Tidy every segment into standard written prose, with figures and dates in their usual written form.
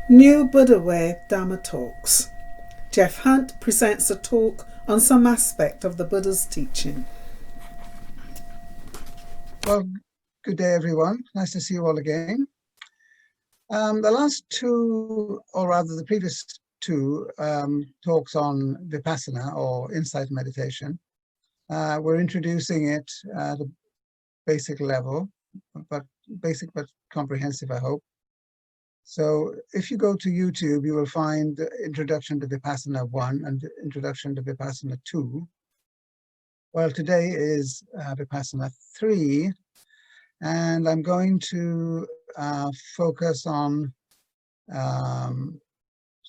New Buddha Way Dharma Talks. Geoff Hunt presents a talk on some aspect of the Buddha's teaching. Well, good day, everyone. Nice to see you all again. The last two, or rather the previous two talks on Vipassana or insight meditation, we're introducing it at a basic level, but basic but comprehensive, I hope. So if you go to YouTube, you will find Introduction to Vipassana 1 and Introduction to Vipassana 2. Well, today is Vipassana 3, and I'm going to focus on some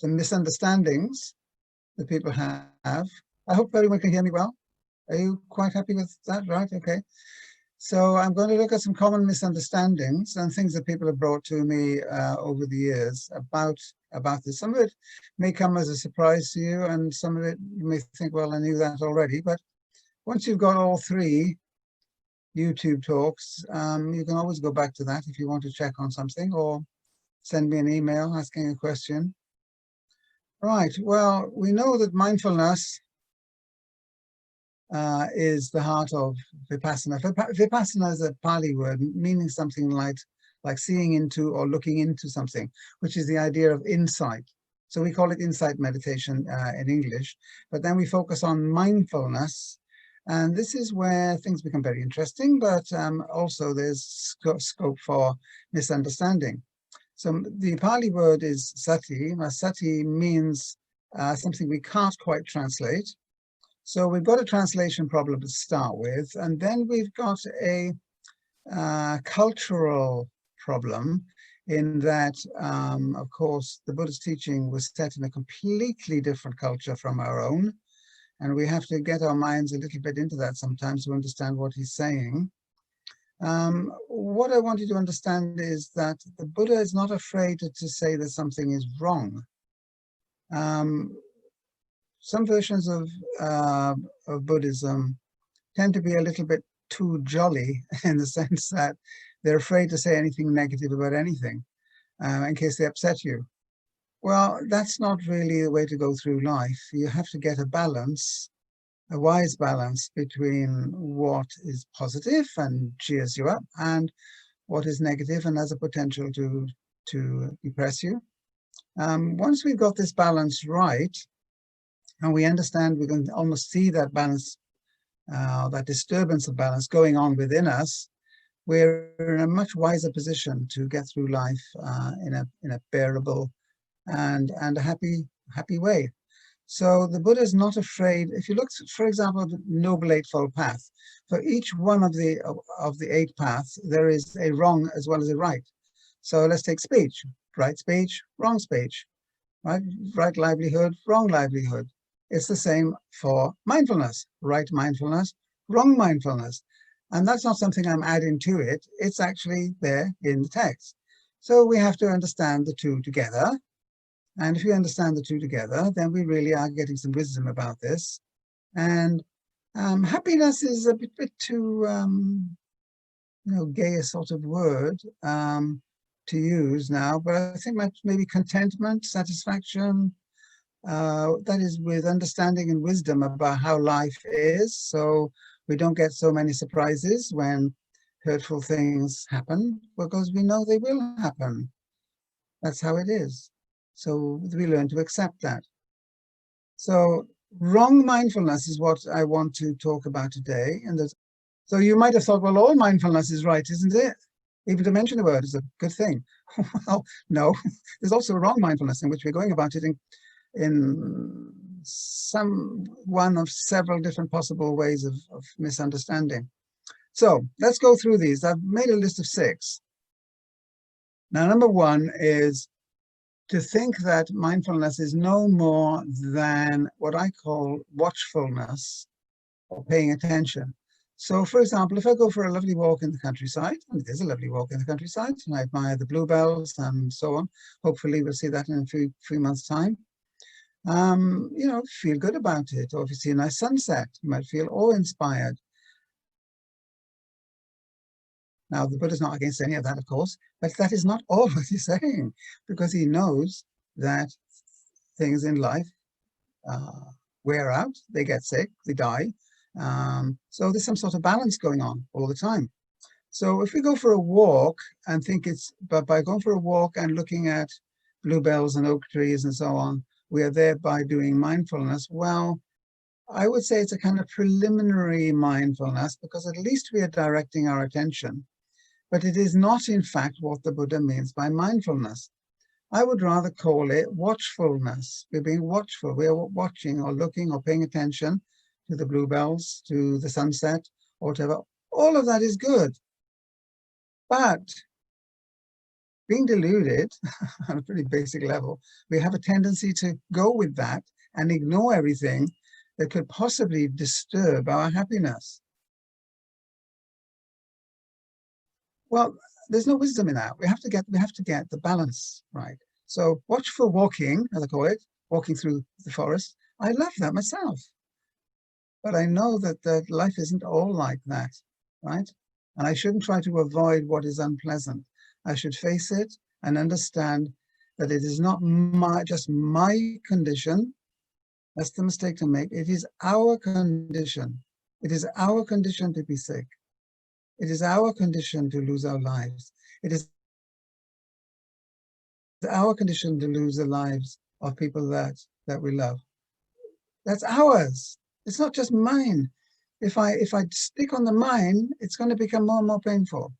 misunderstandings that people have. I hope everyone can hear me well. Are you quite happy with that? Right, okay. So I'm going to look at some common misunderstandings and things that people have brought to me over the years about this. Some of it may come as a surprise to you, and some of it you may think, well, I knew that already. But once you've got all three YouTube talks, you can always go back to that if you want to check on something, or send me an email asking a question. Right, well, we know that mindfulness is the heart of Vipassana. Vipassana is a Pali word meaning something like seeing into or looking into something, which is the idea of insight. So we call it insight meditation in English, but then we focus on mindfulness. And this is where things become very interesting, but also there's scope for misunderstanding. So the Pali word is sati. Now, sati means something we can't quite translate. So we've got a translation problem to start with, and then we've got a cultural problem in that, of course, the Buddha's teaching was set in a completely different culture from our own. And we have to get our minds a little bit into that sometimes to understand what he's saying. What I want you to understand is that the Buddha is not afraid to say that something is wrong. Some versions of Buddhism tend to be a little bit too jolly in the sense that they're afraid to say anything negative about anything in case they upset you. Well, that's not really the way to go through life. You have to get a balance, a wise balance between what is positive and cheers you up and what is negative and has a potential to depress you. Once we've got this balance right, and we understand, we can almost see that balance, that disturbance of balance going on within us, we're in a much wiser position to get through life in a bearable and a happy way. So the Buddha is not afraid. If you look, for example, at the Noble Eightfold Path, for each one of the 8 paths, there is a wrong as well as a right. So let's take speech: right speech, wrong speech, right livelihood, wrong livelihood. It's the same for mindfulness: right mindfulness, wrong mindfulness. And that's not something I'm adding to it. It's actually there in the text. So we have to understand the two together. And if we understand the two together, then we really are getting some wisdom about this. And happiness is a bit too, gay a sort of word to use now. But I think maybe contentment, satisfaction, that is with understanding and wisdom about how life is. So we don't get so many surprises when hurtful things happen, because we know they will happen. That's how it is. So we learn to accept that. So wrong mindfulness is what I want to talk about today. And so you might have thought, well, all mindfulness is right, isn't it? Even to mention the word is a good thing. Well, no, there's also wrong mindfulness in which we're going about it in one of several different possible ways of misunderstanding. So let's go through these. I've made a list of 6. Now, number 1 is to think that mindfulness is no more than what I call watchfulness or paying attention. So, for example, if I go for a lovely walk in the countryside, and it is a lovely walk in the countryside, and I admire the bluebells and so on, hopefully we'll see that in a few months' time, feel good about it. Or if you see a nice sunset, you might feel awe-inspired. Now, the Buddha's not against any of that, of course, but that is not all what he's saying, because he knows that things in life wear out, they get sick, they die. So there's some sort of balance going on all the time. So if we go for a walk and think but by going for a walk and looking at bluebells and oak trees and so on, we are thereby doing mindfulness. Well, I would say it's a kind of preliminary mindfulness, because at least we are directing our attention. But it is not, in fact, what the Buddha means by mindfulness. I would rather call it watchfulness. We're being watchful. We're watching or looking or paying attention to the bluebells, to the sunset, or whatever. All of that is good. But being deluded on a pretty basic level, we have a tendency to go with that and ignore everything that could possibly disturb our happiness. Well, there's no wisdom in that. We have to get the balance right. So watchful walking, as I call it, walking through the forest, I love that myself. But I know that life isn't all like that, right? And I shouldn't try to avoid what is unpleasant. I should face it and understand that it is not just my condition. That's the mistake to make. It is our condition. It is our condition to be sick. It is our condition to lose our lives. It is our condition to lose the lives of people that we love. That's ours. It's not just mine. If I stick on the mine, it's going to become more and more painful.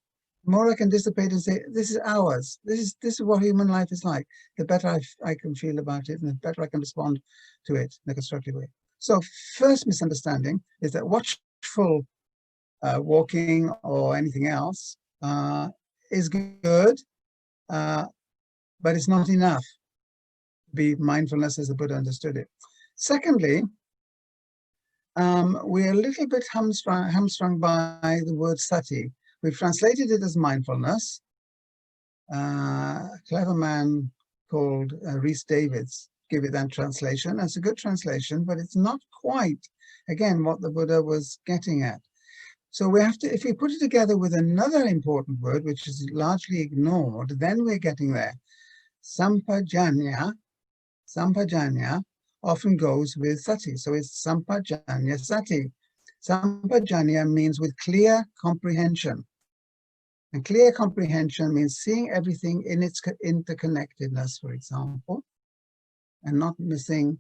The more I can dissipate and say, this is ours. This is what human life is like. The better I can feel about it, and the better I can respond to it in a constructive way. So first misunderstanding is that watchful walking or anything else is good, but it's not enough to be mindfulness as the Buddha understood it. Secondly, we're a little bit hamstrung by the word sati. We've translated it as mindfulness. A clever man called Rhys Davids gave it that translation. It's a good translation, but it's not quite, again, what the Buddha was getting at. So we have to, if we put it together with another important word, which is largely ignored, then we're getting there. Sampajanya often goes with sati. So it's sampajanya sati. Sampajanya means with clear comprehension. And clear comprehension means seeing everything in its interconnectedness, for example, and not missing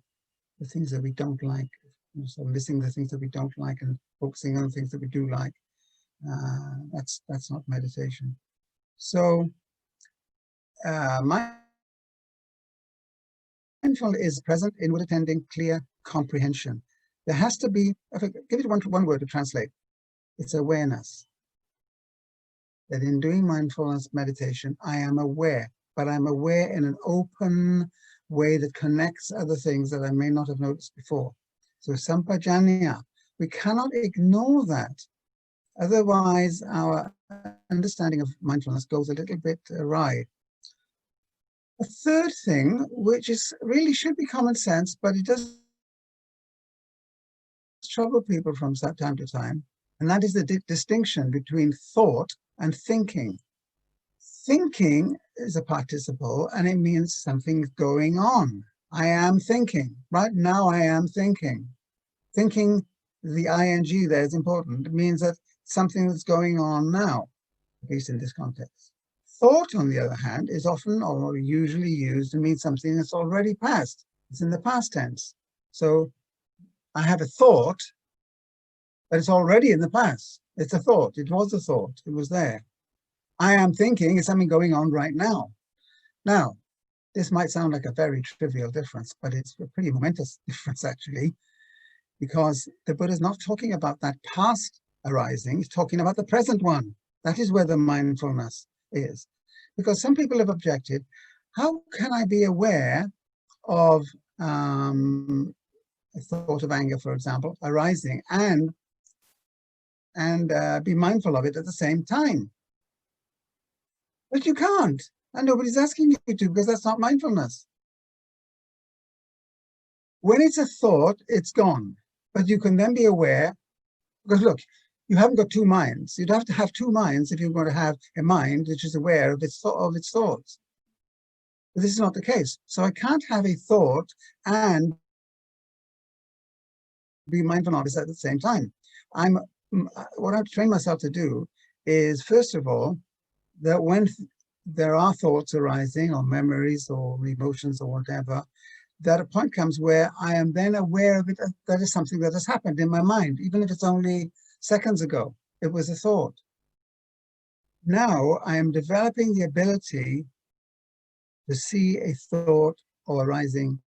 the things that we don't like. So missing the things that we don't like and focusing on things that we do like. That's not meditation. So mindfulness is present, inward attending, clear comprehension. There has to be, if I give it one word to translate, it's awareness. That in doing mindfulness meditation, I am aware, but I'm aware in an open way that connects other things that I may not have noticed before. So sampajanya, we cannot ignore that. Otherwise, our understanding of mindfulness goes a little bit awry. A third thing, which is really should be common sense, but it does trouble people from time to time, and that is the distinction between thought and thinking. Thinking is a participle, and it means something's going on. I am thinking. Right now I am thinking. Thinking, the ing there is important. It means that something that's going on now, at least in this context. Thought, on the other hand, is often or usually used to mean something that's already passed. It's in the past tense. So I have a thought, but it's already in the past. It's a thought. It was a thought. It was there. I am thinking is something going on right now. Now, this might sound like a very trivial difference, but it's a pretty momentous difference, actually, because the Buddha is not talking about that past arising. He's talking about the present one. That is where the mindfulness is. Because some people have objected, how can I be aware of a thought of anger, for example, arising and be mindful of it at the same time? But you can't, and nobody's asking you to, because that's not mindfulness. When it's a thought, it's gone, but you can then be aware, because look, you haven't got two minds. You'd have to have two minds if you're going to have a mind which is aware of its thoughts. But this is not the case. So I can't have a thought and be mindful of it at the same time. What I've trained myself to do is, first of all, that when there are thoughts arising or memories or emotions or whatever, that a point comes where I am then aware of it, that is something that has happened in my mind, even if it's only seconds ago, it was a thought. Now I am developing the ability to see a thought or arising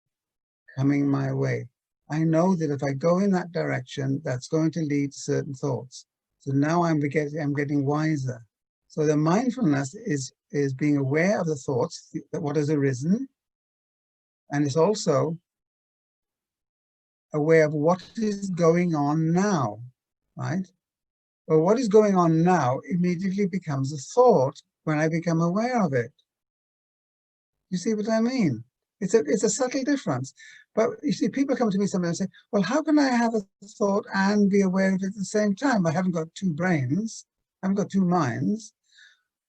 coming my way. I know that if I go in that direction, that's going to lead to certain thoughts. So now I'm getting wiser. So the mindfulness is being aware of the thoughts, what has arisen, and it's also aware of what is going on now, right? But what is going on now immediately becomes a thought when I become aware of it. You see what I mean? It's a subtle difference. But you see, people come to me sometimes and say, well, how can I have a thought and be aware of it at the same time? I haven't got two brains. I haven't got two minds.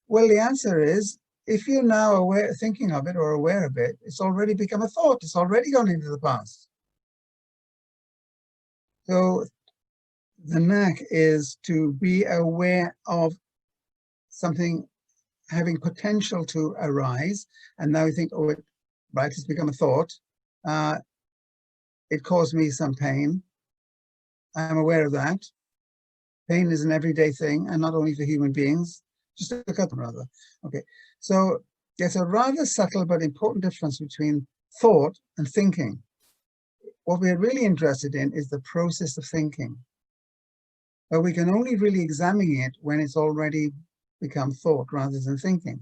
Well, the answer is, if you're now thinking of it or aware of it, it's already become a thought. It's already gone into the past. So the knack is to be aware of something having potential to arise. And now you think, oh, right, it's become a thought. It caused me some pain. I'm aware of that. Pain is an everyday thing, and not only for human beings, just look at them rather. Okay, so there's a rather subtle but important difference between thought and thinking. What we're really interested in is the process of thinking. But we can only really examine it when it's already become thought rather than thinking.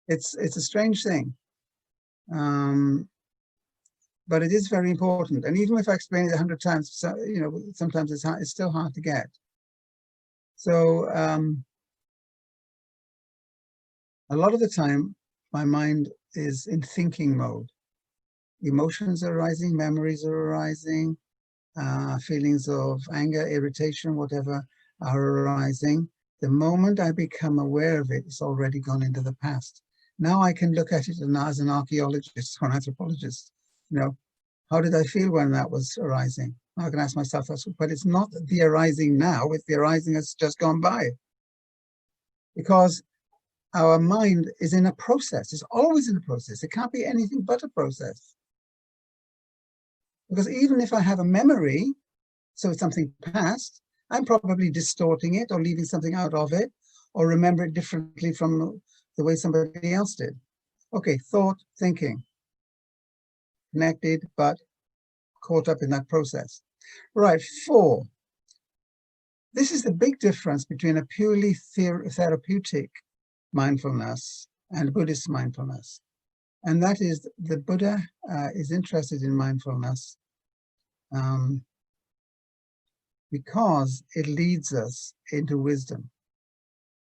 It's a strange thing. But it is very important. And even if I explain it 100 times, sometimes it's still hard to get. So a lot of the time, my mind is in thinking mode. Emotions are arising, memories are arising, feelings of anger, irritation, whatever are arising. The moment I become aware of it, it's already gone into the past. Now I can look at it as an archaeologist or an anthropologist. How did I feel when that was arising? I can ask myself that, but it's not the arising now, it's the arising that's just gone by. Because our mind is in a process, it's always in a process. It can't be anything but a process. Because even if I have a memory, so it's something past, I'm probably distorting it or leaving something out of it or remember it differently from the way somebody else did. Okay, thought, thinking. Connected, but caught up in that process. Right, 4. This is the big difference between a purely therapeutic mindfulness and Buddhist mindfulness. And that is the Buddha is interested in mindfulness because it leads us into wisdom.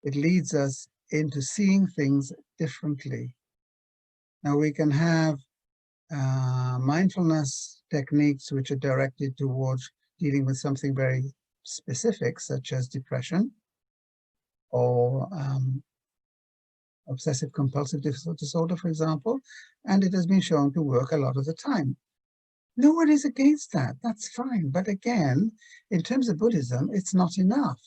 It leads us into seeing things differently. Now we can have mindfulness techniques which are directed towards dealing with something very specific, such as depression or obsessive compulsive disorder, for example, and it has been shown to work a lot of the time. No one is against that, that's fine. But again, in terms of Buddhism, it's not enough.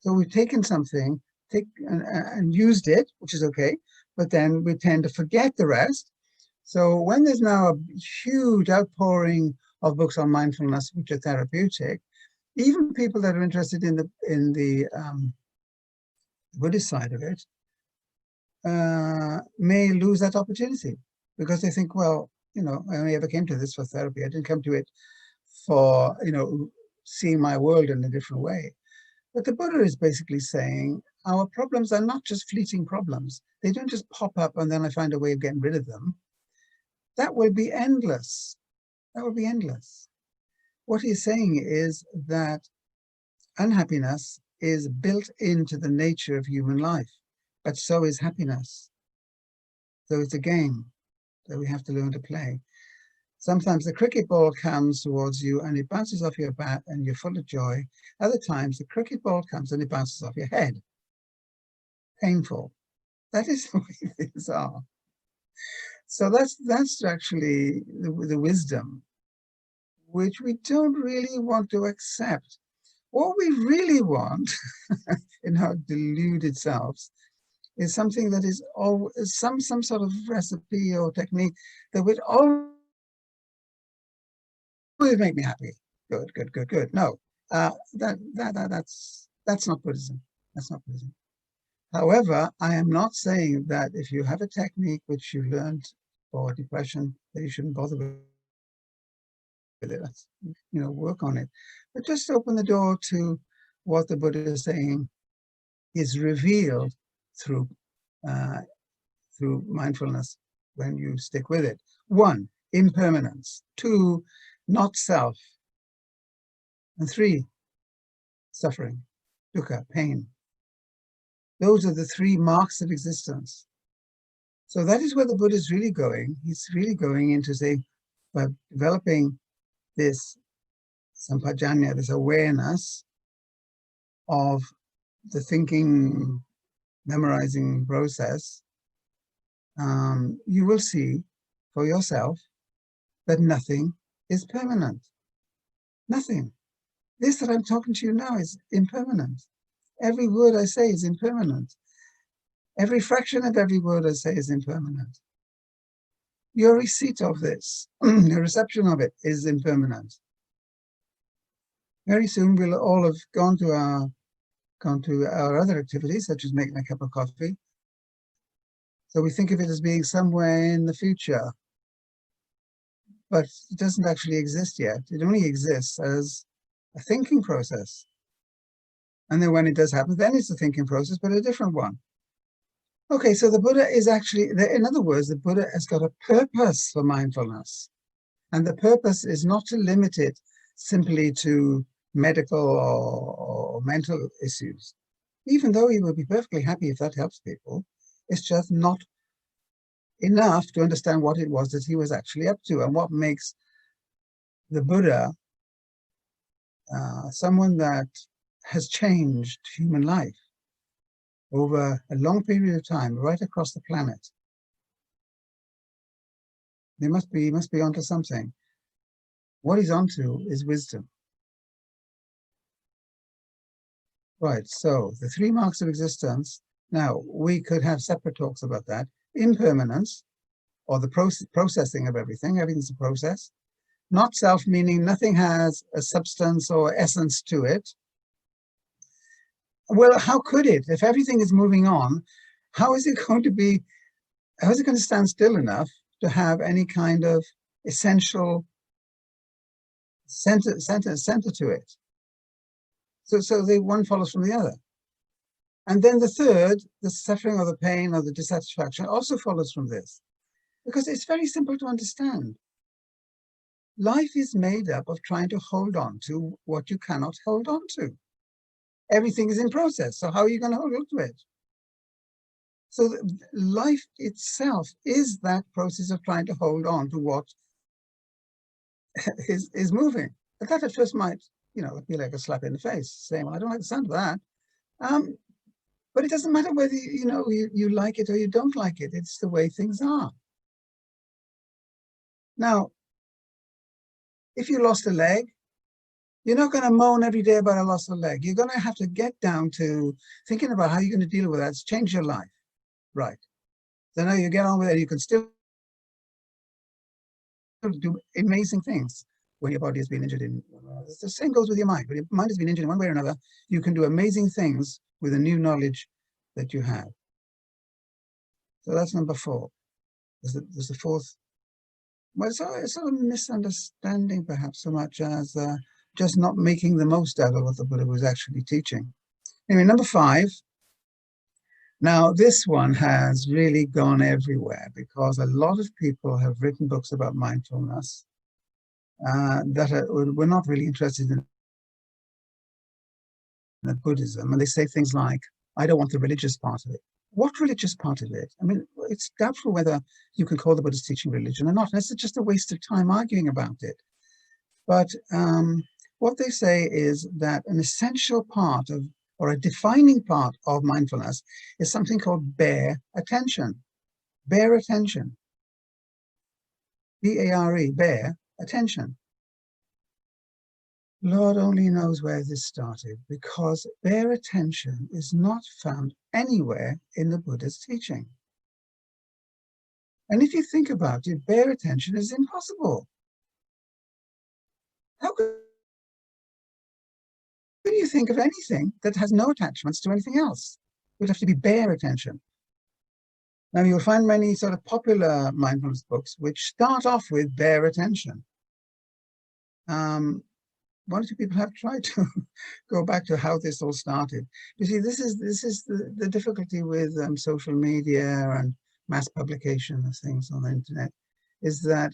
So we've taken something and used it, which is okay, but then we tend to forget the rest. So when there's now a huge outpouring of books on mindfulness, which are therapeutic, even people that are interested in the Buddhist side of it may lose that opportunity because they think, well, I only ever came to this for therapy. I didn't come to it for, seeing my world in a different way. But the Buddha is basically saying our problems are not just fleeting problems. They don't just pop up and then I find a way of getting rid of them. That will be endless. That will be endless. What he's saying is that unhappiness is built into the nature of human life, but so is happiness. So it's a game that we have to learn to play. Sometimes the cricket ball comes towards you and it bounces off your bat and you're full of joy. Other times the cricket ball comes and it bounces off your head. Painful. That is the way things are. So that's actually the wisdom, which we don't really want to accept. What we really want in our deluded selves is something that is always some sort of recipe or technique that would always make me happy. Good, good, good, good. No, that's not Buddhism. That's not Buddhism. However, I am not saying that if you have a technique which you learned for depression, that you shouldn't bother with it. Work on it. But just open the door to what the Buddha is saying is revealed through mindfulness when you stick with it. 1, impermanence. 2, not self. And 3, suffering, dukkha, pain. Those are the 3 marks of existence. So that is where the Buddha is really going. He's really going into saying, by developing this sampajanya, this awareness of the thinking, memorizing process, you will see for yourself that nothing is permanent. Nothing. This that I'm talking to you now is impermanent. Every word I say is impermanent. Every fraction of every word I say is impermanent. Your receipt of this, your reception of it is impermanent. Very soon we'll all have gone to our other activities, such as making a cup of coffee. So we think of it as being somewhere in the future, but it doesn't actually exist yet. It only exists as a thinking process. And then when it does happen, then it's a thinking process, but a different one. Okay, so the Buddha is actually, in other words, the Buddha has got a purpose for mindfulness. And the purpose is not to limit it simply to medical or mental issues. Even though he would be perfectly happy if that helps people, it's just not enough to understand what it was that he was actually up to and what makes the Buddha someone that has changed human life over a long period of time, right across the planet. He must be onto something. What he's onto is wisdom. Right, so the 3 marks of existence. Now, we could have separate talks about that. Impermanence, or the processing of everything. Everything's a process. Not self, meaning nothing has a substance or essence to it. Well, how could it? If everything is moving on, how is it going to stand still enough to have any kind of essential center to it? So the one follows from the other. And then the third, the suffering or the pain or the dissatisfaction, also follows from this. Because it's very simple to understand. Life is made up of trying to hold on to what you cannot hold on to. Everything is in process, so how are you going to hold on to it? So life itself is that process of trying to hold on to what is moving. But that at first might, be like a slap in the face, saying, well, I don't like the sound of that. But it doesn't matter whether, you like it or you don't like it. It's the way things are. Now, if you lost a leg, you're not going to moan every day about a loss of a leg. You're going to have to get down to thinking about how you're going to deal with that. It's change your life. Right. So now you get on with it. You can still do amazing things when your body has been injured. The same goes with your mind. When your mind has been injured in one way or another, you can do amazing things with the new knowledge that you have. So that's number 4. There's the 4th. Well, it's sort of misunderstanding, perhaps, so much as just not making the most out of what the Buddha was actually teaching. Anyway, number 5. Now, this one has really gone everywhere because a lot of people have written books about mindfulness that were not really interested in Buddhism. And they say things like, I don't want the religious part of it. what religious part of it? I mean, it's doubtful whether you can call the Buddha's teaching religion or not. And it's just a waste of time arguing about it. But what they say is that an essential part of, or a defining part of mindfulness is something called bare attention. Bare attention. B-A-R-E, bare attention. Lord only knows where this started, because bare attention is not found anywhere in the Buddha's teaching. And if you think about it, bare attention is impossible. How can you think of anything that has no attachments to anything else? It would have to be bare attention. Now, you'll find many sort of popular mindfulness books which start off with bare attention. One or two people have tried to go back to how this all started. You see, this is the difficulty with social media and mass publication of things on the internet, is that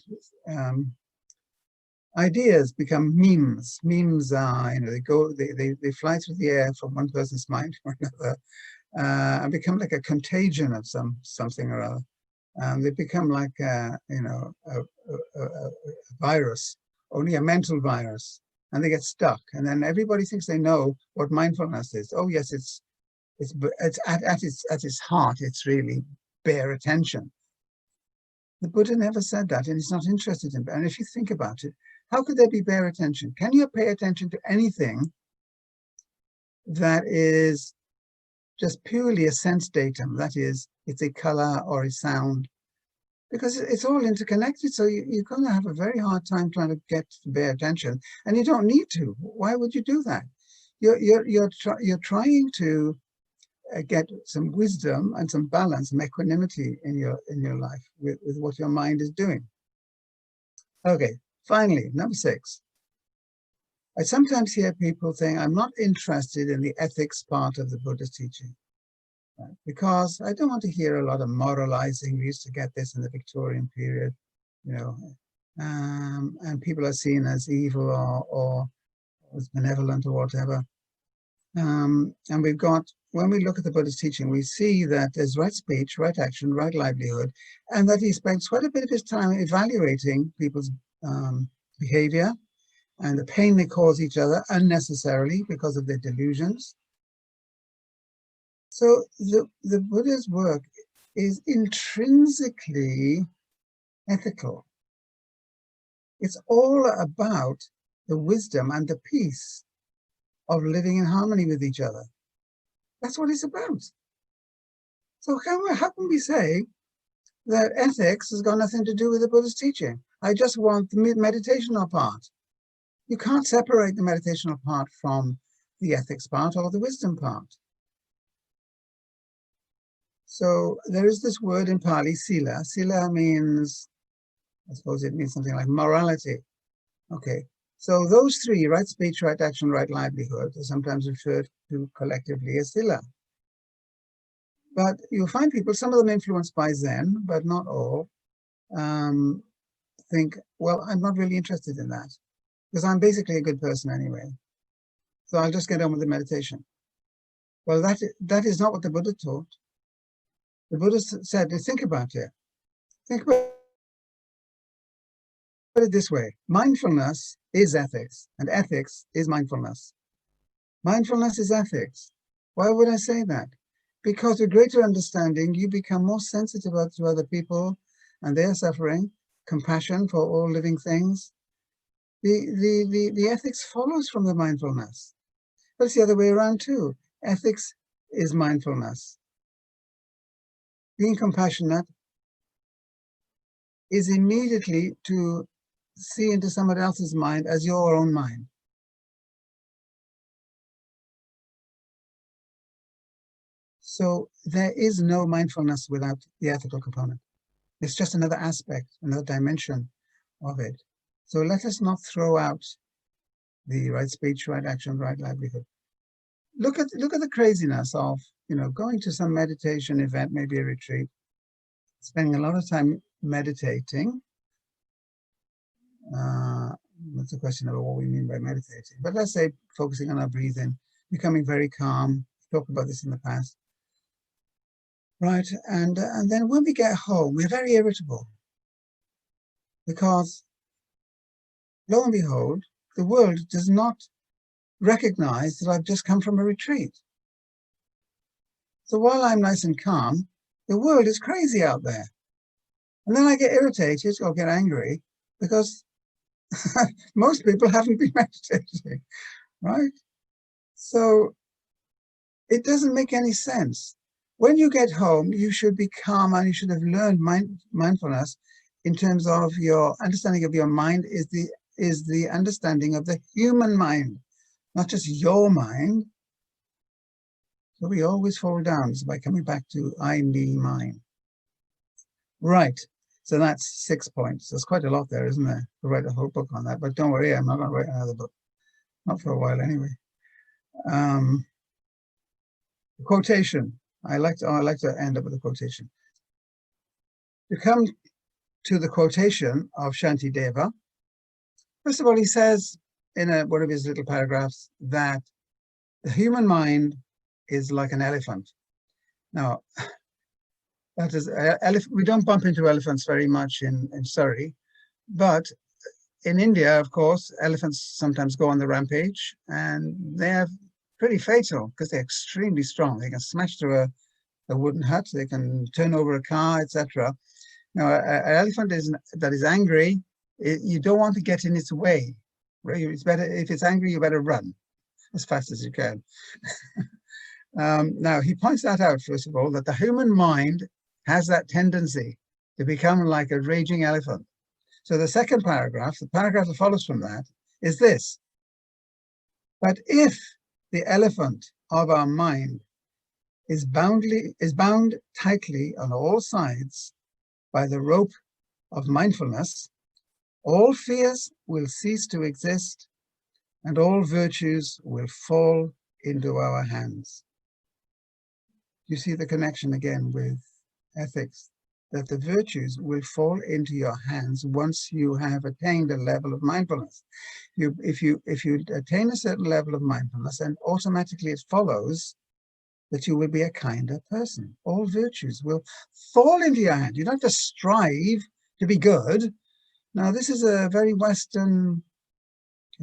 ideas become memes. Memes are, they fly through the air from one person's mind to another, and become like a contagion of something or other. They become like a virus, only a mental virus. And they get stuck, and then everybody thinks they know what mindfulness is. Oh yes, it's at its heart, it's really bare attention. The Buddha never said that, and he's not interested in. And if you think about it, how could there be bare attention? Can you pay attention to anything that is just purely a sense datum? That is, it's a color or a sound. Because it's all interconnected, so you're going to have a very hard time trying to get to bare attention, and you don't need to. Why would you do that? You're trying to get some wisdom and some balance, some equanimity in your life with what your mind is doing. Okay, finally, number 6. I sometimes hear people saying, I'm not interested in the ethics part of the Buddha's teaching. Because I don't want to hear a lot of moralizing. We used to get this in the Victorian period, and people are seen as evil or as benevolent or whatever. And we've got, when we look at the Buddha's teaching, we see that there's right speech, right action, right livelihood, and that he spends quite a bit of his time evaluating people's behavior and the pain they cause each other unnecessarily because of their delusions. So the Buddha's work is intrinsically ethical. It's all about the wisdom and the peace of living in harmony with each other. That's what it's about. So how can we say that ethics has got nothing to do with the Buddha's teaching? I just want the meditational part. You can't separate the meditational part from the ethics part or the wisdom part. So there is this word in Pali, sila. Sila means, I suppose it means something like morality. Okay, so those 3, right speech, right action, right livelihood, are sometimes referred to collectively as sila. But you'll find people, some of them influenced by Zen, but not all, think, well, I'm not really interested in that, because I'm basically a good person anyway. So I'll just get on with the meditation. Well, that is not what the Buddha taught. The Buddha said, think about it. Think about it this way. Mindfulness is ethics, and ethics is mindfulness. Mindfulness is ethics. Why would I say that? Because with greater understanding, you become more sensitive to other people and their suffering, compassion for all living things. The ethics follows from the mindfulness. But it's the other way around too. Ethics is mindfulness. Being compassionate is immediately to see into someone else's mind as your own mind. So there is no mindfulness without the ethical component. It's just another aspect, another dimension of it. So let us not throw out the right speech, right action, right livelihood. Look at the craziness of, going to some meditation event, maybe a retreat, spending a lot of time meditating. That's a question of what we mean by meditating. But let's say focusing on our breathing, becoming very calm. We've talked about this in the past. right? And then when we get home, we're very irritable because, lo and behold, the world does not recognize that I've just come from a retreat. So while I'm nice and calm, the world is crazy out there. And then I get irritated or get angry because most people haven't been meditating, right? So it doesn't make any sense. When you get home, you should be calm and you should have learned mindfulness in terms of your understanding of your mind is the understanding of the human mind, not just your mind. So we always fall down by coming back to I, me, mine. Right. So that's 6 points. There's quite a lot there, isn't there? To write a whole book on that. But don't worry, I'm not going to write another book. Not for a while anyway. Quotation. I like to end up with a quotation. To come to the quotation of Shantideva, first of all, he says in one of his little paragraphs that the human mind is like an elephant. Now, that is, we don't bump into elephants very much in Surrey, but in India, of course, elephants sometimes go on the rampage, and they're pretty fatal because they're extremely strong. They can smash through a wooden hut, they can turn over a car, etc. Now, an elephant that is angry, you don't want to get in its way. Right? It's better, if it's angry, you better run as fast as you can. Now, he points that out, first of all, that the human mind has that tendency to become like a raging elephant. So the second paragraph, the paragraph that follows from that, is this. But if the elephant of our mind is bound tightly on all sides by the rope of mindfulness, all fears will cease to exist and all virtues will fall into our hands. You see the connection again with ethics, that the virtues will fall into your hands once you have attained a level of mindfulness. If you attain a certain level of mindfulness, and automatically it follows that you will be a kinder person. All virtues will fall into your hand. You don't have to strive to be good. Now, this is a very Western,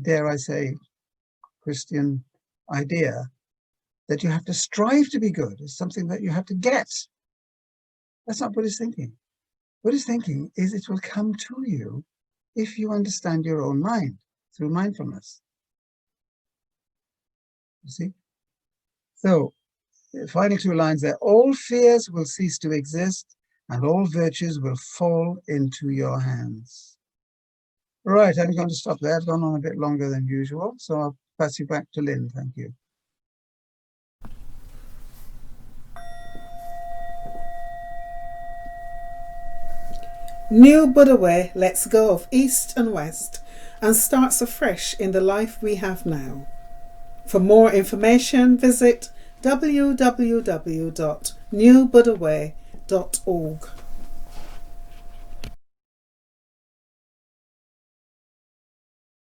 dare I say, Christian idea that you have to strive to be good. It's something that you have to get. That's not Buddhist thinking. Buddhist thinking is it will come to you if you understand your own mind through mindfulness. You see? So, the final two lines there, all fears will cease to exist and all virtues will fall into your hands. Right, I'm going to stop there. I've gone on a bit longer than usual, so I'll pass you back to Lynn. Thank you. New Buddha Way lets go of East and West and starts afresh in the life we have now. For more information, visit www.newbuddhaway.org.